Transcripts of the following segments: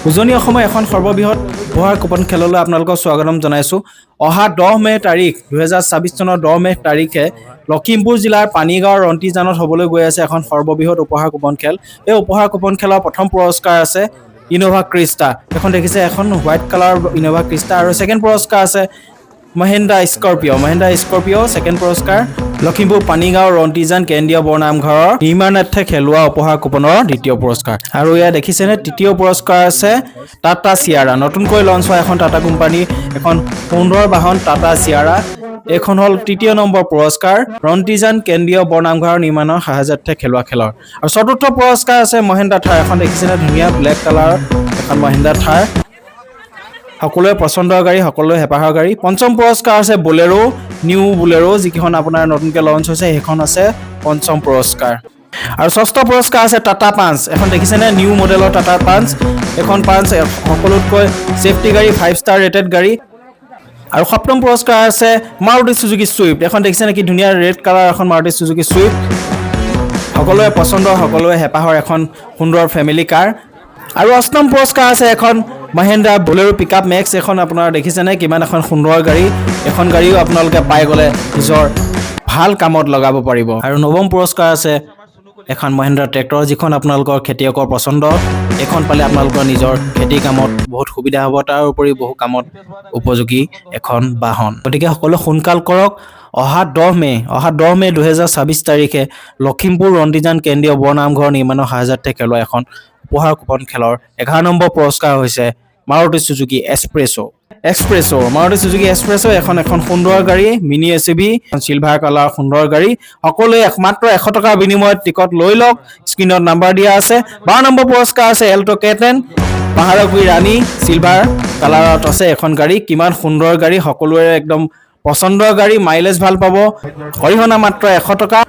উজনি অসমৰ এখন সৰ্ববৃহৎ উপহাৰ কুপন খেললৈ আপোনালোকক স্বাগতম জনাইছোঁ। অহা 10 মে তাৰিখ 2024 চনৰ 10 মে তাৰিখে লখিমপুৰ জিলাৰ পানীগাঁৱৰ ৰন্তিজানত হ'বলৈ গৈ আছে এখন সৰ্ববৃহৎ উপহাৰ কুপন খেল। এই উপহাৰ কুপন খেলৰ প্ৰথম পুৰস্কাৰ আছে ইনোভা ক্ৰিষ্টা। এখন দেখিছে এখন হোৱাইট কালাৰ ইনোভা ক্ৰিষ্টা আৰু ছেকেণ্ড পুৰস্কাৰ আছে মহিন্দ্ৰা স্কৰপিঅ ছেকেণ্ড পুৰস্কাৰ লখিমপুৰ পানীগাঁও ৰন্তিজান কেন্দ্ৰীয় বৰনামঘৰৰ নিৰ্মাণাৰ্থে খেলোৱা উপহাৰ কুপনৰ দ্বিতীয় পুৰস্কাৰ। আৰু এয়া দেখিছেনে তৃতীয় পুৰস্কাৰ আছে টাটা চিয়াৰা। নতুনকৈ লঞ্চ হোৱা এখন টাটা কোম্পানী এখন সুন্দৰ বাহন টাটা চিয়াৰা। এইখন হ'ল তৃতীয় নম্বৰ পুৰস্কাৰ ৰন্তিজান কেন্দ্ৰীয় বৰনামঘৰৰ নিৰ্মাণৰ সাহায্যাৰ্থে খেলোৱা খেলৰ। আৰু চতুৰ্থ পুৰস্কাৰ আছে মহিন্দ্ৰা থাৰ। এখন দেখিছেনে ধুনীয়া ব্লেক কালাৰ এখন মহিন্দ্ৰা থাৰ, সকলোৱে পচন্দৰ গাড়ী, সকলোৱে হেঁপাহৰ গাড়ী। পঞ্চম পুৰস্কাৰ আছে বলেৰো, নিউ বলেৰো, যিকেইখন আপোনাৰ নতুনকৈ লঞ্চ হৈছে সেইখন আছে পঞ্চম পুৰস্কাৰ। আৰু ষষ্ঠ পুৰস্কাৰ আছে টাটা পাঞ্চ। এখন দেখিছেনে নিউ মডেলৰ টাটা পাঞ্চ। এখন পাঞ্চ সকলোতকৈ ছেফটি গাড়ী, 5 ষ্টাৰ ৰেটেড গাড়ী। আৰু সপ্তম পুৰস্কাৰ আছে মাৰুতি চুজুকি ছুইফ্ট। এখন দেখিছে নেকি ধুনীয়া ৰেড কালাৰ এখন মাৰুতি চুজুকি ছুইফ্ট, সকলোৱে পচন্দৰ, সকলোৱে হেঁপাহৰ এখন সুন্দৰ ফেমিলি কাৰ। আৰু অষ্টম পুৰস্কাৰ আছে এখন মহিন্দ্ৰা বলেৰো পিকআপ মেক্স। এখন আপোনাৰ দেখিছেনে কিমান এখন সুন্দৰ গাড়ী। এখন গাড়ীও আপোনালোকে পাই গ'লে নিজৰ ভাল কামত লগাব পাৰিব। আৰু নৱম পুৰস্কাৰ আছে এখন মহিন্দ্ৰা ট্ৰেক্টৰ, যিখন আপোনালোকৰ খেতিয়কৰ পচন্দ। এইখন পালে আপোনালোকৰ নিজৰ খেতি কামত বহুত সুবিধা হ'ব, তাৰ উপৰি বহু কামত উপযোগী এখন বাহন। গতিকে সকলোৱে সোনকাল কৰক। অহা 10 মে 2024 তাৰিখে লখিমপুৰ ৰন্তিজান কেন্দ্ৰীয় বৰনামঘৰ নিৰ্মাণৰ সাহায্যাৰ্থে খেলোৱা এখন উপহাৰ কুপন খেলৰ 11 নম্বৰ পুৰস্কাৰ হৈছে মাৰুতি চুজুকি এক্সপ্ৰেছো। মাৰুতি চুজুকি এক্সপ্ৰেছো এখন সুন্দৰ গাড়ী, মিনি SUV, চিলভাৰ কালাৰ সুন্দৰ গাড়ী। সকলোৱে মাত্ৰ 100 টকাৰ বিনিময়ত টিকট লৈ লওক। স্ক্ৰীনত নাম্বাৰ দিয়া আছে। 12 নম্বৰ পুৰস্কাৰ আছে এল্টো K10, পাহাৰৰ গুৰি ৰাণী, চিলভাৰ কালাৰত আছে এখন গাড়ী। কিমান সুন্দৰ গাড়ী, সকলোৰে একদম পচন্দৰ গাড়ী, মাইলেজ ভাল পাব। অৰিহণা মাত্ৰ 100 টকা।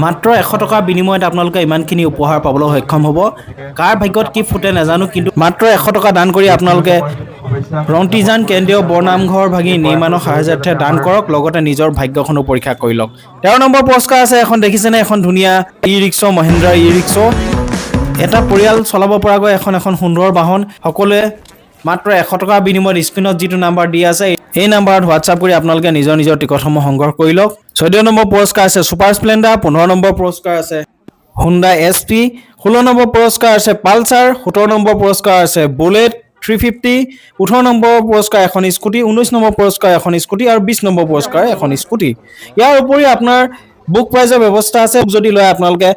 মাত্ৰ 100 টকাৰ বিনিময়ত আপোনালোকে ইমানখিনি উপহাৰ পাবলৈ সক্ষম হ'ব। কাৰ ভাগ্যত কি ফুটে নাজানো, কিন্তু মাত্ৰ 100 টকা দান কৰি আপোনালোকে ৰন্তিজান কেন্দ্ৰীয় বৰনামঘৰ ভাগি নিৰ্মাণৰ সাহায্যাৰ্থে দান কৰক, লগতে নিজৰ ভাগ্যখনো পৰীক্ষা কৰি লওক। 13 নম্বৰ পুৰস্কাৰ আছে এখন দেখিছেনে এখন ধুনীয়া ই-ৰিক্সা, মহিন্দ্ৰা ই-ৰিক্সা। এটা পৰিয়াল চলাব পৰাকৈ এখন সুন্দৰ বাহন। সকলোৱে মাত্ৰ 100 টকাৰ বিনিময়ত স্ক্ৰীনত যিটো নাম্বাৰ দিয়া আছে এই নাম্বাৰত হোৱাটছআপ কৰি আপোনালোকে নিজৰ টিকটসমূহ সংগ্ৰহ কৰি লওক। 14 নম্বৰ পুৰস্কাৰ আছে ছুপাৰ স্প্লেণ্ডাৰ। 15 নম্বৰ পুৰস্কাৰ আছে হুণ্ডা SP। 16 নম্বৰ পুৰস্কাৰ আছে পালচাৰ। 17 নম্বৰ পুৰস্কাৰ আছে বুলেট 350। 18 নম্বৰ পুৰস্কাৰ এখন স্কুটি। 19 নম্বৰ পুৰস্কাৰ এখন স্কুটি আৰু 20 নম্বৰ পুৰস্কাৰ এখন স্কুটি। ইয়াৰ উপৰি আপোনাৰ বুক প্ৰাইজৰ ব্যৱস্থা আছে। যদি লয় আপোনালোকে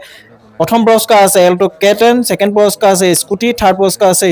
প্ৰথম পুৰস্কাৰ আছে এল্টো K10, ছেকেণ্ড পুৰস্কাৰ আছে স্কুটি, থাৰ্ড পুৰস্কাৰ আছে